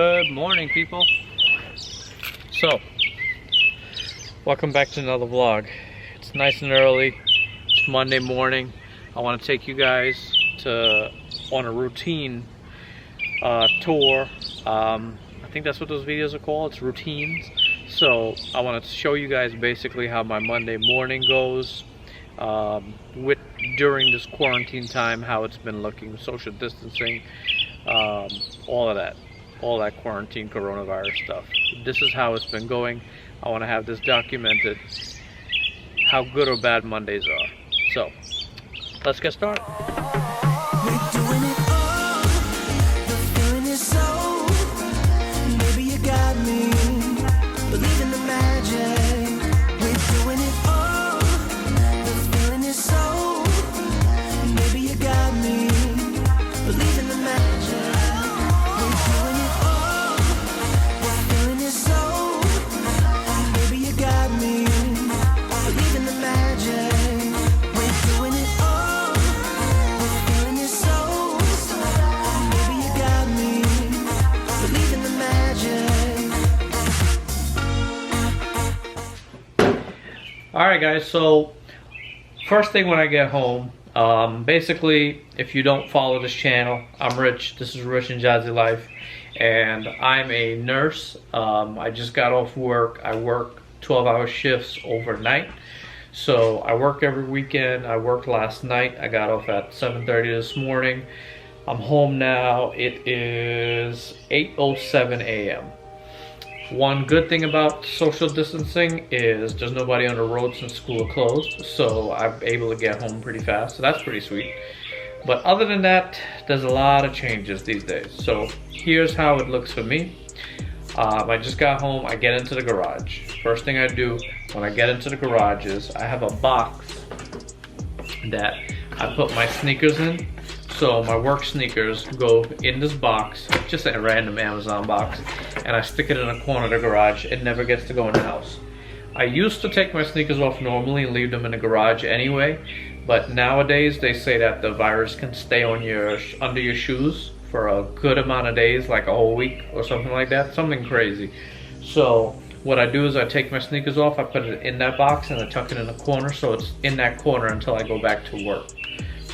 Good morning, people. So, welcome back to another vlog. It's nice and early. It's Monday morning. I want to take you guys on a routine tour. I think that's what those videos are called. It's routines. So I want to show you guys basically how my Monday morning goes during this quarantine time, how it's been looking, social distancing, all that quarantine coronavirus stuff. This is how it's been going. I want to have this documented, how good or bad Mondays are. So let's get started. Alright guys, so first thing when I get home, basically if you don't follow this channel, I'm Rich. This is Rich and Jazzy Life, and I'm a nurse. I just got off work. I work 12-hour shifts overnight. So I work every weekend. I worked last night. I got off at 7:30 this morning. I'm home now. It is 8:07 a.m. One good thing about social distancing is there's nobody on the road since school closed, so I'm able to get home pretty fast, so that's pretty sweet. But other than that, there's a lot of changes these days. So here's how it looks for me. I just got home, I get into the garage. First thing I do when I get into the garage is I have a box that I put my sneakers in. So my work sneakers go in this box, just a random Amazon box, and I stick it in a corner of the garage. It never gets to go in the house. I used to take my sneakers off normally and leave them in the garage anyway, but nowadays they say that the virus can stay on under your shoes for a good amount of days, like a whole week or something like that, something crazy. So what I do is I take my sneakers off, I put it in that box, and I tuck it in the corner, so it's in that corner until I go back to work.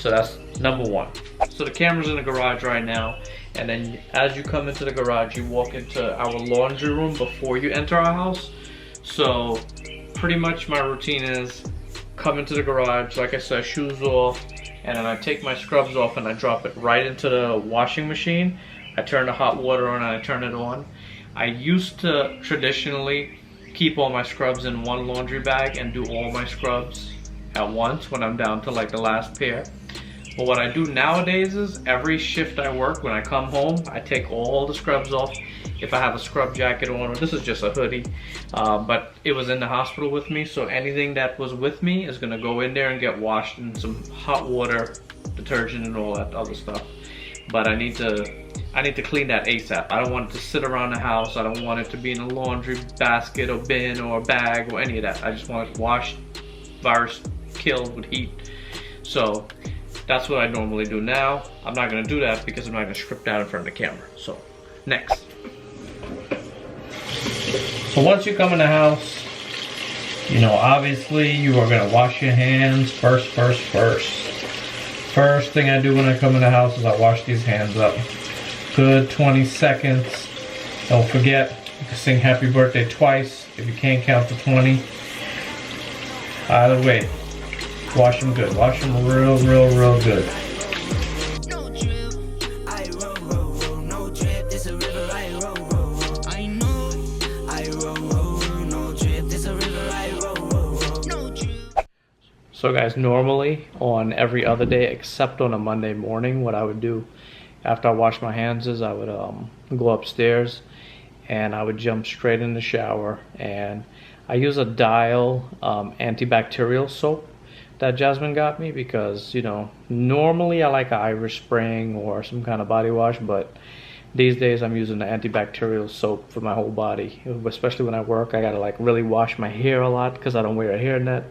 So that's number one. So the camera's in the garage right now, and then as you come into the garage, you walk into our laundry room before you enter our house. So pretty much my routine is come into the garage, like I said, shoes off, and then I take my scrubs off and I drop it right into the washing machine. I turn the hot water on and I turn it on. I used to traditionally keep all my scrubs in one laundry bag and do all my scrubs at once when I'm down to like the last pair. But what I do nowadays is every shift I work, when I come home, I take all the scrubs off. If I have a scrub jacket on, or this is just a hoodie, but it was in the hospital with me, so anything that was with me is gonna go in there and get washed in some hot water, detergent and all that other stuff. But I need to clean that ASAP. I don't want it to sit around the house. I don't want it to be in a laundry basket or bin or bag or any of that. I just want it washed, virus killed with heat. So that's what I normally do now. I'm not gonna do that because I'm not gonna script that in front of the camera. So, next. So once you come in the house, you know, obviously you are gonna wash your hands first. First thing I do when I come in the house is I wash these hands up. Good 20 seconds. Don't forget, you can sing happy birthday twice if you can't count to 20. Either way, wash them good. Wash them real good. No drip, I roll, no drip, this a river, I roll. I know, I roll, no drip, this a river, I roll, no drip. So guys, normally on every other day except on a Monday morning, what I would do after I wash my hands is I would go upstairs and I would jump straight in the shower, and I use a Dial antibacterial soap that Jasmine got me because, you know, normally I like an Irish Spring or some kind of body wash, but these days I'm using the antibacterial soap for my whole body, especially when I work. I gotta like really wash my hair a lot because I don't wear a hairnet.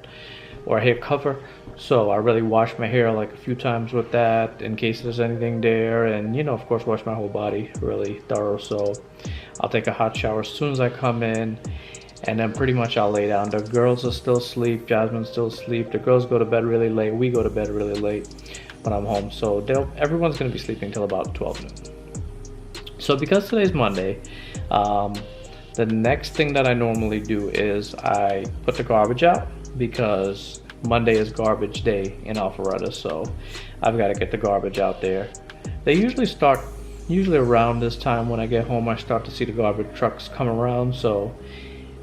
or a hair cover. So I really wash my hair like a few times with that in case there's anything there, and you know, of course, wash my whole body really thorough. So I'll take a hot shower as soon as I come in, and then pretty much I'll lay down. The girls are still asleep, Jasmine's still asleep. The girls go to bed really late, we go to bed really late when I'm home. So everyone's gonna be sleeping till about 12 noon. So because today's Monday, the next thing that I normally do is I put the garbage out, because Monday is garbage day in Alpharetta, so I've got to get the garbage out there. They usually around this time when I get home, I start to see the garbage trucks come around, so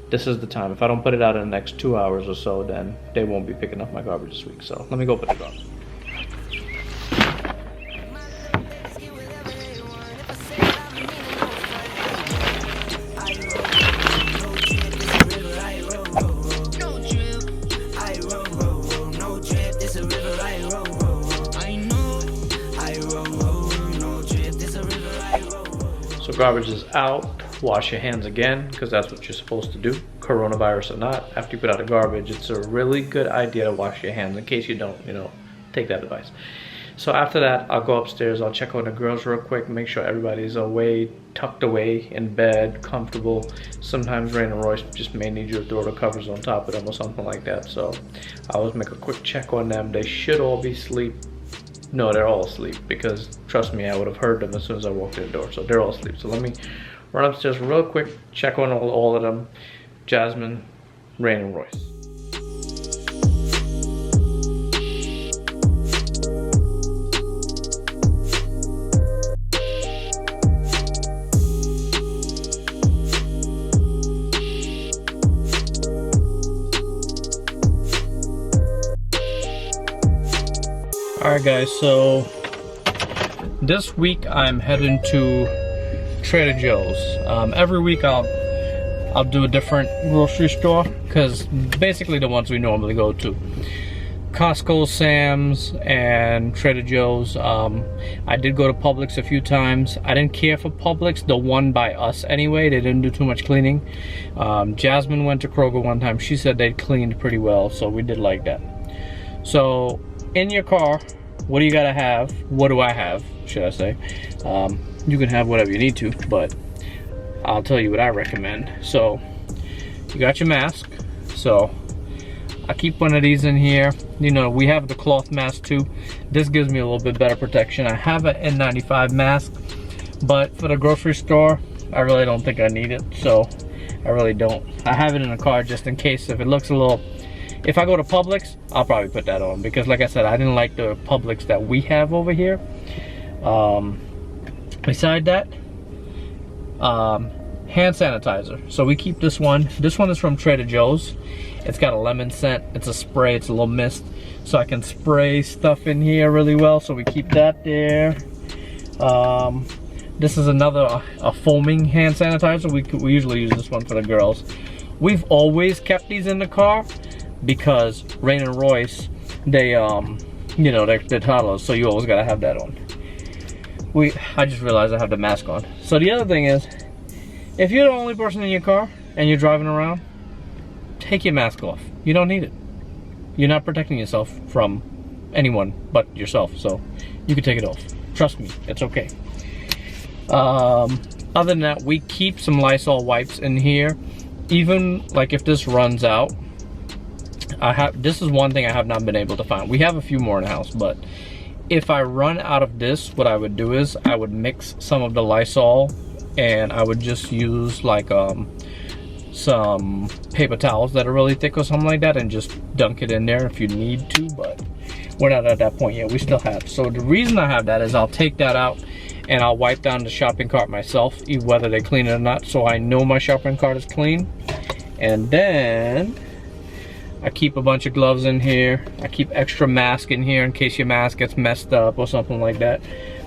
this is the time. If I don't put it out in the next 2 hours or so, then they won't be picking up my garbage this week. So let me go put the garbage. So garbage is out. Wash your hands again, because that's what you're supposed to do, coronavirus or not. After you put out the garbage, it's a really good idea to wash your hands in case you don't, take that advice. So after that, I'll go upstairs, I'll check on the girls real quick, make sure everybody's away, tucked away in bed, comfortable. Sometimes Rain and Royce just may need you to throw the covers on top of them or something like that. So I always make a quick check on them. They should all be asleep. No, they're all asleep, because trust me, I would have heard them as soon as I walked in the door. So they're all asleep. So let me run upstairs real quick, check on all of them. Jasmine, Rain, and Royce. Alright guys, so this week I'm heading to Trader Joe's. Every week I'll do a different grocery store, because basically the ones we normally go to. Costco, Sam's, and Trader Joe's. I did go to Publix a few times. I didn't care for Publix, the one by us anyway. They didn't do too much cleaning. Jasmine went to Kroger one time. She said they cleaned pretty well, so we did like that. So in your car, what do you gotta have? What do I have, should I say? You can have whatever you need to, but I'll tell you what I recommend. So you got your mask. So I keep one of these in here. We have the cloth mask too. This gives me a little bit better protection. I have an N95 mask, but for the grocery store, I really don't think I need it. So I really don't. I have it in the car just in case if it looks a little. If I go to Publix, I'll probably put that on, because like I said, I didn't like the Publix that we have over here. Beside that, hand sanitizer. So we keep this one. This one is from Trader Joe's. It's got a lemon scent. It's a spray. It's a little mist. So I can spray stuff in here really well. So we keep that there. This is another a foaming hand sanitizer. We usually use this one for the girls. We've always kept these in the car, because Rain and Royce, they're toddlers, so you always gotta have that on. I just realized I have the mask on. So the other thing is, if you're the only person in your car and you're driving around, take your mask off. You don't need it. You're not protecting yourself from anyone but yourself, so you can take it off. Trust me, it's okay. Other than that, we keep some Lysol wipes in here. Even like if this runs out, this is one thing I have not been able to find. We have a few more in the house, but if I run out of this, what I would do is I would mix some of the Lysol, and I would just use like some paper towels that are really thick or something like that, and just dunk it in there if you need to. But we're not at that point yet. We still have. So the reason I have that is I'll take that out and I'll wipe down the shopping cart myself, whether they clean it or not, so I know my shopping cart is clean. And then I keep a bunch of gloves in here. I keep extra mask in here in case your mask gets messed up or something like that.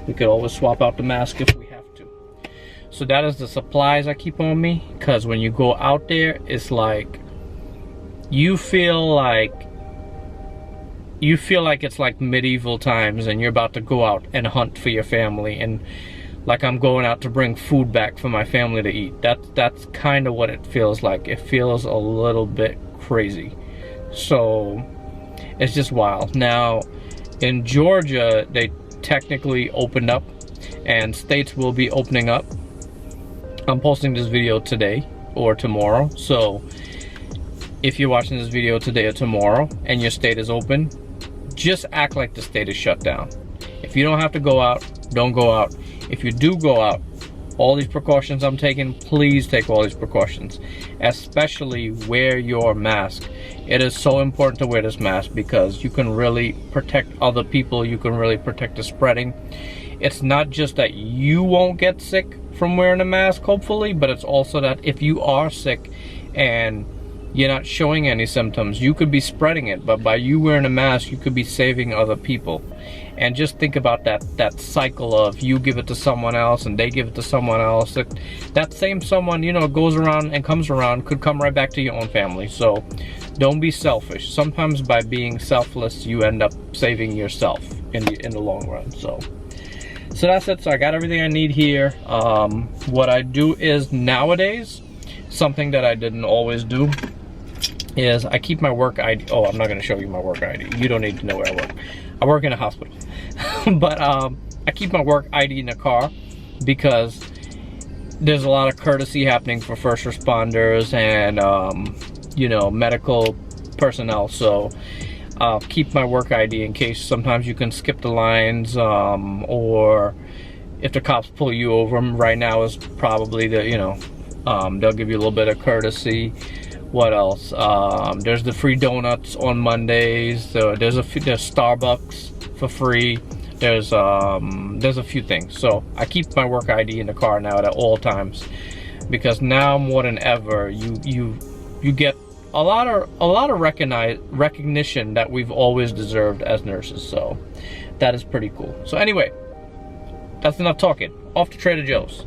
We could always swap out the mask if we have to. So that is the supplies I keep on me, because when you go out there, it's like you feel like it's like medieval times, and you're about to go out and hunt for your family, and like I'm going out to bring food back for my family to eat. That's kind of what it feels like. It feels a little bit crazy. So It's just wild. Now, in Georgia, they technically opened up, and states will be opening up. I'm posting this video today or tomorrow, so if you're watching this video today or tomorrow and your state is open, just act like the state is shut down. If you don't have to go out, don't go out. If you do go out, all these precautions I'm taking, please take all these precautions. Especially wear your mask. It is so important to wear this mask because you can really protect other people. You can really protect the spreading. It's not just that you won't get sick from wearing a mask, hopefully, but it's also that if you are sick and you're not showing any symptoms, you could be spreading it. But by you wearing a mask, you could be saving other people. And just think about that cycle of you give it to someone else and they give it to someone else. That same someone, you know, goes around and comes around, could come right back to your own family. So don't be selfish. Sometimes by being selfless, you end up saving yourself in the long run. So that's it. So I got everything I need here. What I do is nowadays, something that I didn't always do, is I keep my work ID. Oh, I'm not going to show you my work ID. You don't need to know where I work. I work in a hospital. But I keep my work ID in the car because there's a lot of courtesy happening for first responders and you know, medical personnel. So I'll keep my work ID in case sometimes you can skip the lines, or if the cops pull you over. Right now is probably the, you know, they'll give you a little bit of courtesy. What else? There's the free donuts on Mondays. So there's Starbucks for free. There's a few things. So I keep my work ID in the car now at all times, because now more than ever you get a lot of recognition that we've always deserved as nurses. So that is pretty cool. So anyway, that's enough talking. Off to Trader Joe's.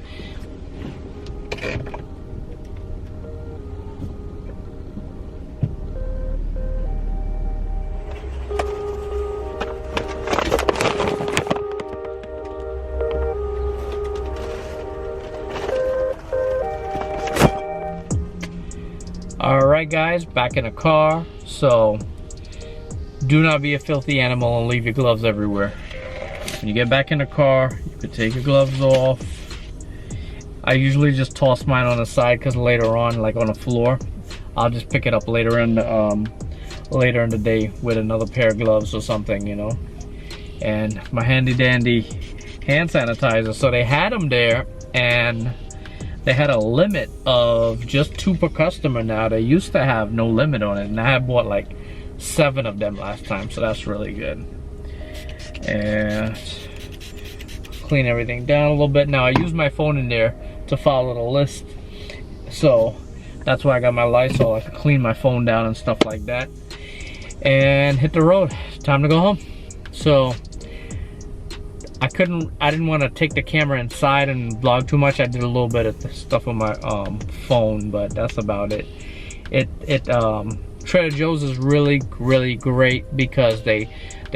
Alright guys, back in the car. So do not be a filthy animal and leave your gloves everywhere. When you get back in the car, you can take your gloves off. I usually just toss mine on the side because later on, like on the floor, I'll just pick it up later in the day with another pair of gloves or something, you know. And my handy dandy hand sanitizer. So they had them there, and they had a limit of just 2 per customer now. They used to have no limit on it, and I bought like 7 of them last time, so that's really good. And clean everything down a little bit. Now I use my phone in there to follow the list, so that's why I got my Lysol. I can clean my phone down and stuff like that. And hit the road. It's time to go home. So I didn't want to take the camera inside and vlog too much. I did a little bit of the stuff on my phone, but that's about it. Trader Joe's is really great because they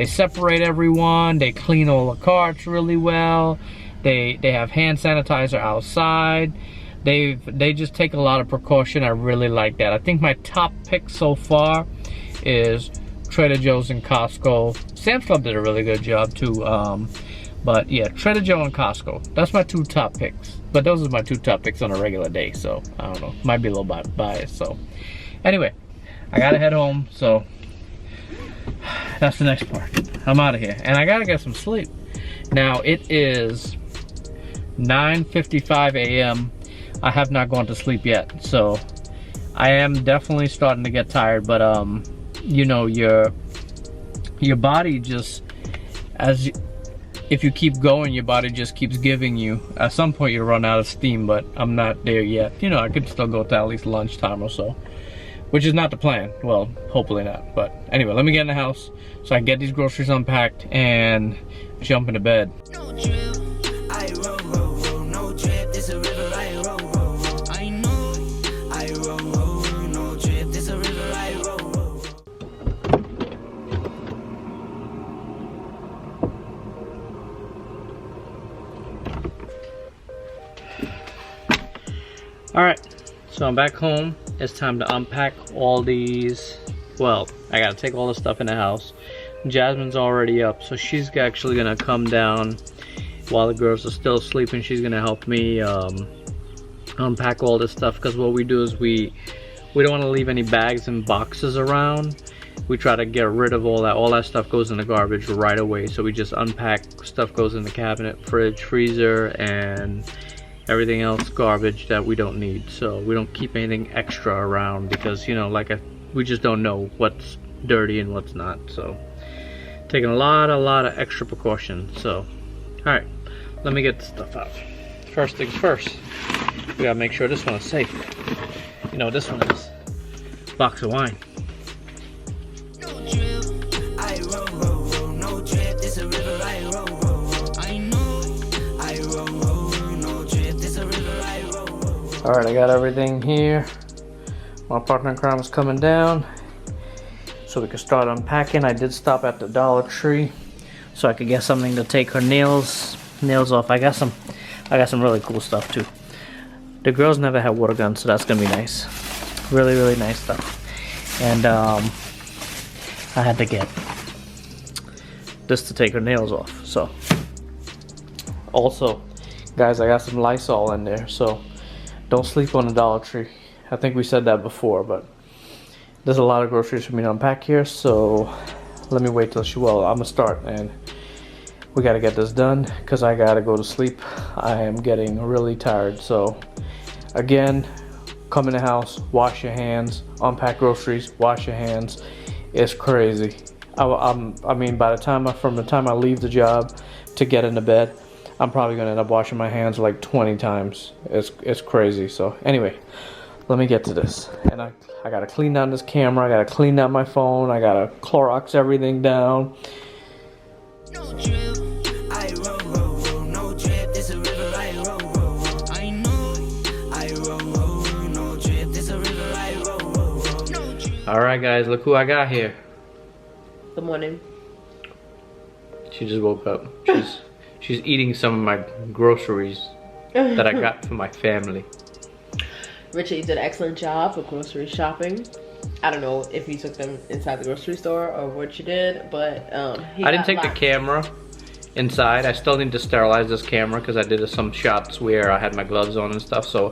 separate everyone. They clean all the carts really well. They have hand sanitizer outside. They just take a lot of precaution. I really like that. I think my top pick so far is Trader Joe's and Costco. Sam's Club did a really good job too. But yeah, Trader Joe and Costco. That's my 2 top picks. But those are my 2 top picks on a regular day. So I don't know. Might be a little biased. So anyway, I gotta head home. So that's the next part. I'm out of here. And I gotta get some sleep. Now it is 9:55 a.m. I have not gone to sleep yet. So I am definitely starting to get tired. But you know, your body just, if you keep going, your body just keeps giving you. At some point you run out of steam, but I'm not there yet. You know, I could still go to at least lunchtime or so, which is not the plan. Well, hopefully not. But anyway, let me get in the house so I can get these groceries unpacked and jump into bed. No drip, I roll, roll, roll. No drip, this a river, I roll, roll, roll. I know, I roll, roll, roll. No drip, this a river, I roll, roll, roll. Alright, so I'm back home. It's time to unpack all these 12. I gotta take all the stuff in the house. Jasmine's already up, so she's actually gonna come down while the girls are still sleeping. She's gonna help me unpack all this stuff, because what we do is we don't want to leave any bags and boxes around. We try to get rid of all that. All that stuff goes in the garbage right away. So we just unpack, stuff goes in the cabinet, fridge, freezer, and everything else garbage that we don't need. So we don't keep anything extra around, because, you know, we just don't know what's dirty and what's not. So taking a lot of extra precautions. So all right, let me get the stuff out. First things first, we gotta make sure this one is safe. You know what this one is? Box of wine. No drip, I roll, roll, roll. No drip, this a river, I roll, roll, roll. I know, I roll, roll, roll. No drip, this a river, I roll, roll, roll. All right, I got everything here. My partner in crime is coming down, so we can start unpacking. I did stop at the Dollar Tree so I could get something to take her nails off. I got some really cool stuff too. The girls never had water guns, so that's gonna be nice. Really nice stuff. And I had to get this to take her nails off. So also, guys, I got some Lysol in there, so don't sleep on the Dollar Tree. I think we said that before, but there's a lot of groceries for me to unpack here, so let me wait till I'm gonna start, and we gotta get this done because I gotta go to sleep. I am getting really tired. So again, come in the house, wash your hands, unpack groceries, wash your hands. It's crazy. I mean, from the time I leave the job to get into bed, I'm probably gonna end up washing my hands like 20 times. It's crazy. So anyway, let me get to this. And I gotta clean down this camera, I gotta clean down my phone, I gotta Clorox everything down. No drip, I roll, roll, roll. No drip, this a river, I roll, roll, roll. I know, I roll, roll, roll. No drip, this a river, I roll, roll, roll. No drip. All right, guys, look who I got here. Good morning. She just woke up. She's eating some of my groceries that I got for my family. Richard, you did an excellent job with grocery shopping. I don't know if you took them inside the grocery store or what you did, but I didn't take the camera inside. I still need to sterilize this camera because I did some shots where I had my gloves on and stuff. So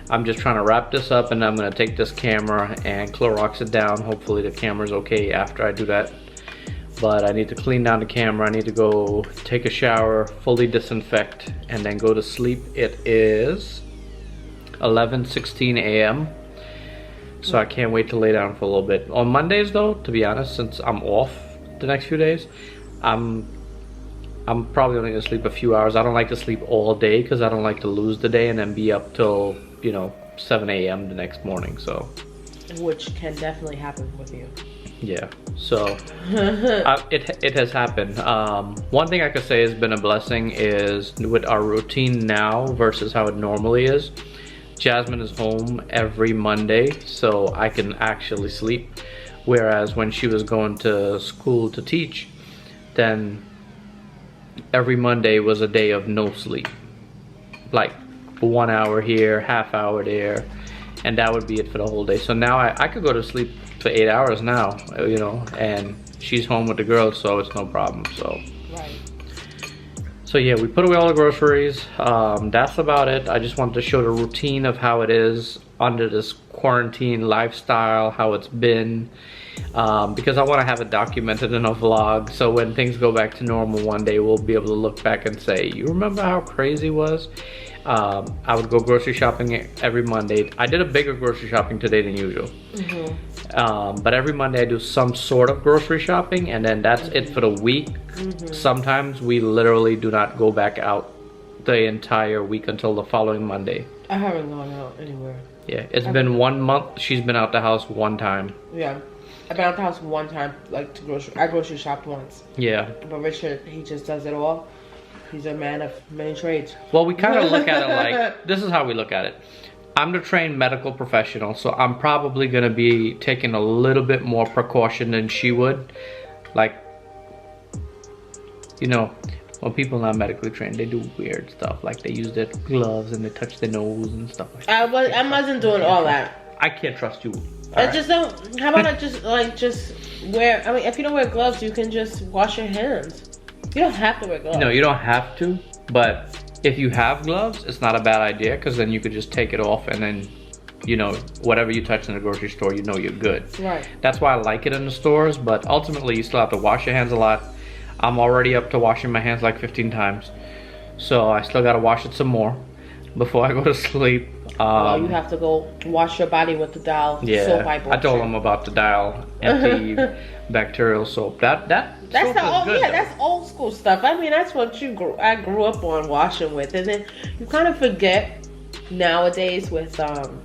I'm just trying to wrap this up, and I'm gonna take this camera and Clorox it down. Hopefully the camera's okay after I do that. But I need to clean down the camera. I need to go take a shower, fully disinfect, and then go to sleep. It is 11:16 a.m. So I can't wait to lay down for a little bit. On Mondays though, to be honest, since I'm off the next few days, I'm probably only gonna sleep a few hours. I don't like to sleep all day because I don't like to lose the day and then be up till, you know, 7 a.m. the next morning. So which can definitely happen with you. Yeah, so it has happened. One thing I could say has been a blessing is with our routine now versus how it normally is. Jasmine is home every Monday, so I can actually sleep. Whereas when she was going to school to teach, then every Monday was a day of no sleep. Like 1 hour here, half hour there, and that would be it for the whole day. So now I could go to sleep for 8 hours now, you know, and she's home with the girls, so it's no problem. So Right. So yeah, we put away all the groceries. That's about it. I just wanted to show the routine of how it is under this quarantine lifestyle, how it's been, because I want to have it documented in a vlog, so when things go back to normal one day, we'll be able to look back and say, you remember how crazy it was? I would go grocery shopping every Monday. I did a bigger grocery shopping today than usual. But every Monday I do some sort of grocery shopping, and then that's it for the week. Sometimes we literally do not go back out the entire week until the following Monday. I haven't gone out anywhere. Yeah, it's been 1 month. She's been out the house one time. Yeah. I've been out the house one time, like I grocery shopped once. Yeah. But Richard, he just does it all. He's a man of many trades. Well, we kind of look at it like, this is how we look at it. I'm the trained medical professional, so I'm probably gonna be taking a little bit more precaution than she would. Like, you know, when people are not medically trained, they do weird stuff. Like they use their gloves and they touch their nose and stuff like that. I wasn't doing all that. I can't trust you. I just don't. How about I just wear? I mean, if you don't wear gloves, you can just wash your hands. You don't have to wear gloves. No, you don't have to. But if you have gloves, it's not a bad idea because then you could just take it off and then, you know, whatever you touch in the grocery store, you know you're good. Right. That's why I like it in the stores. But ultimately, you still have to wash your hands a lot. I'm already up to washing my hands like 15 times, so I still gotta wash it some more before I go to sleep. Well, you have to go wash your body with the Dial soap I bought. I told them about the Dial antibacterial soap. That's the old, good, that's old school stuff. I mean, that's what I grew up on washing with, and then you kind of forget nowadays with I'm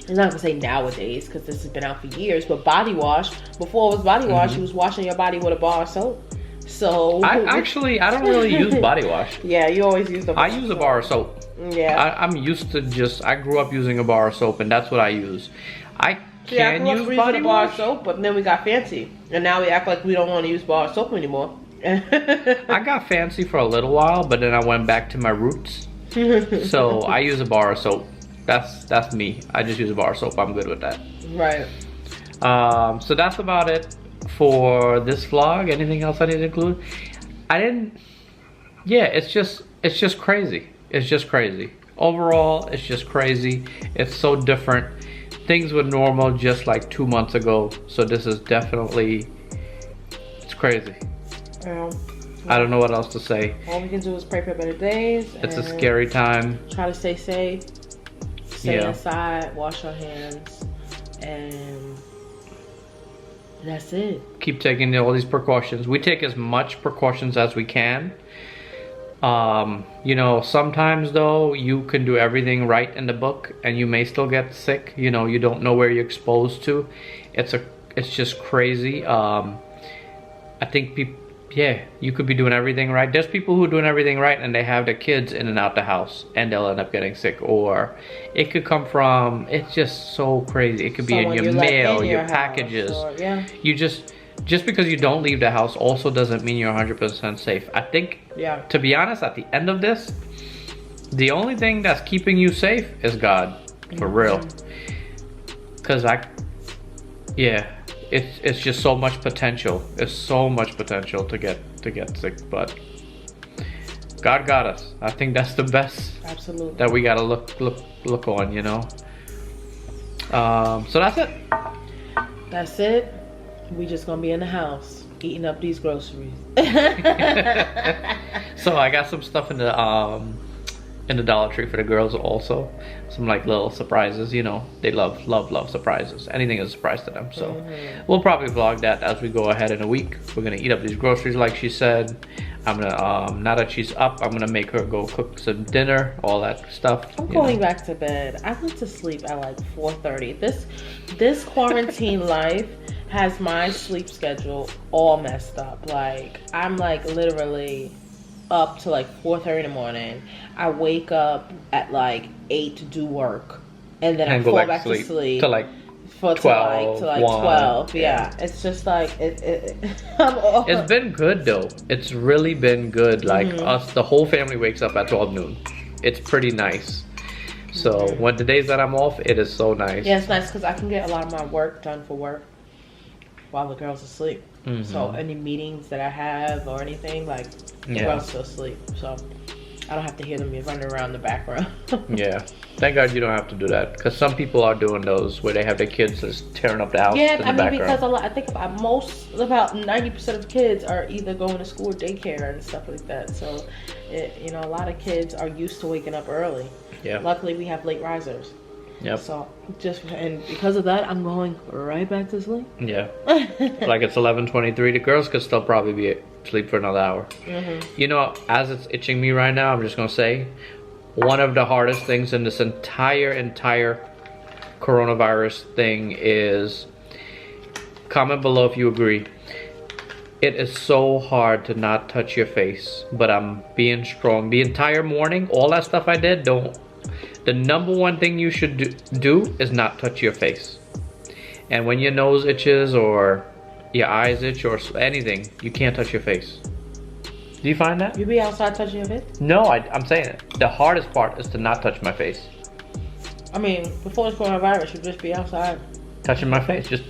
not gonna say nowadays because this has been out for years, but body wash. Before it was body wash, you was washing your body with a bar of soap. So I don't really use body wash. Yeah, you always use the bar. I use a bar of soap. Yeah. I'm used to I grew up using a bar of soap and that's what I use. I can use body bar wash. of soap, but then we got fancy. And now we act like we don't want to use bar of soap anymore. I got fancy for a little while, but then I went back to my roots. So I use a bar of soap. That's me. I just use a bar of soap. I'm good with that. Right. So that's about it for this vlog. Anything else I need to include? It's just crazy. It's just crazy. Overall, it's just crazy. It's so different. Things were normal just like 2 months ago. So this is definitely, it's crazy. I don't know what else to say. All we can do is pray for better days. It's a scary time. Try to stay safe. Stay inside. Wash our hands. And that's it. Keep taking all these precautions. We take as much precautions as we can. You know, sometimes though, you can do everything right in the book and you may still get sick. You know, you don't know where you're exposed to. It's just crazy. I think people, you could be doing everything right. There's people who are doing everything right and they have their kids in and out the house and they'll end up getting sick. Or it could come from, it's just so crazy. It could be in your mail, your packages. You just because you don't leave the house also doesn't mean you're 100% safe. I think, to be honest, at the end of this, the only thing that's keeping you safe is God, for real. Because it's just so much potential. It's so much potential to get sick, but God got us. I think that's the best. Absolutely. That we gotta look on, you know. So that's it. That's it. We just gonna be in the house eating up these groceries. So I got some stuff in the Dollar Tree for the girls also. Some like little surprises, you know. They love surprises. Anything is a surprise to them. So we'll probably vlog that as we go ahead in a week. We're gonna eat up these groceries like she said. I'm gonna now that she's up, I'm gonna make her go cook some dinner, all that stuff. I'm going back to bed. I went to sleep at like 4:30. This quarantine life has my sleep schedule all messed up. Like I'm like literally up to like 4:30 in the morning. I wake up at like 8 to do work, and then I fall back to sleep to like 12. Yeah, it's just like it's been good though. It's really been good. Like us, the whole family wakes up at 12 noon. It's pretty nice. So when the days that I'm off, it is so nice. Yeah, it's nice because I can get a lot of my work done for work while the girls are asleep. So any meetings that I have or anything, like the girls still asleep, so I don't have to hear them running around the background. Yeah, thank God you don't have to do that, because some people are doing those where they have their kids just tearing up the house. Yeah, I mean, because I think about 90% of kids are either going to school or daycare and stuff like that. So, you know, a lot of kids are used to waking up early. Yeah. Luckily, we have late risers. Yep. So and because of that, I'm going right back to sleep. Yeah. Like it's 11:23. The girls could still probably be asleep for another hour. You know, as it's itching me right now, I'm just gonna say, one of the hardest things in this entire coronavirus thing is, comment below if you agree. It is so hard to not touch your face, but I'm being strong. The entire morning, all that stuff I did, the number one thing you should do is not touch your face. And when your nose itches or your eyes itch or anything, you can't touch your face. Do you find that? You be outside touching your face? No, I'm saying it. The hardest part is to not touch my face. I mean, before this coronavirus, you'd just be outside. Touching my face. Just,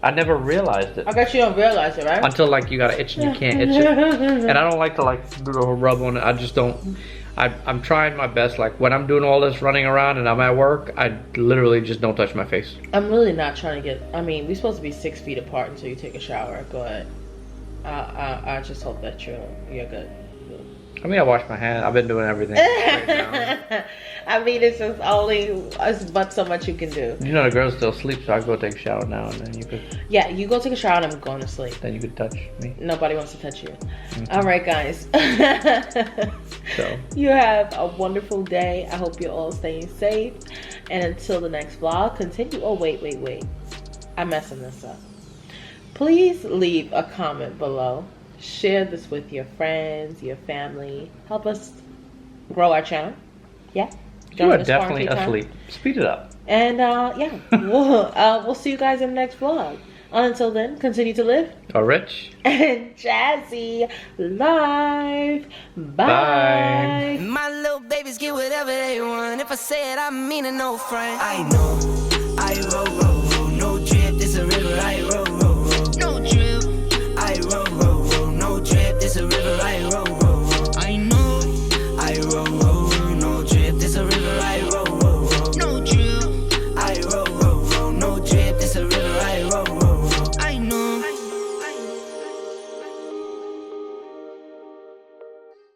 I never realized it. I guess you don't realize it, right? Until like you got an itch and you can't itch it. And I don't like to like do the whole rub on it. I just don't. I'm trying my best. Like when I'm doing all this running around and I'm at work, I literally just don't touch my face. I'm really not trying to get. I mean, we're supposed to be 6 feet apart until you take a shower, but I just hope that you're good. I mean, I wash my hands. I've been doing everything. Right now. I mean, it's just it's but so much you can do. You know, the girls still sleep, so I go take a shower now and then you could. Yeah, you go take a shower and I'm going to sleep. Then you could touch me. Nobody wants to touch you. All right, guys. So you have a wonderful day. I hope you're all staying safe. And until the next vlog, continue. Oh, wait. I'm messing this up. Please leave a comment below. Share this with your friends, your family. Help us grow our channel. Yeah. you are definitely asleep. Speed it up. And yeah, we'll see you guys in the next vlog. Until then, continue to live A rich and jazzy life. Bye. My little babies get whatever they want. If I say it, I mean it, no friend. I know, I roll, no drip, this a river, I roll.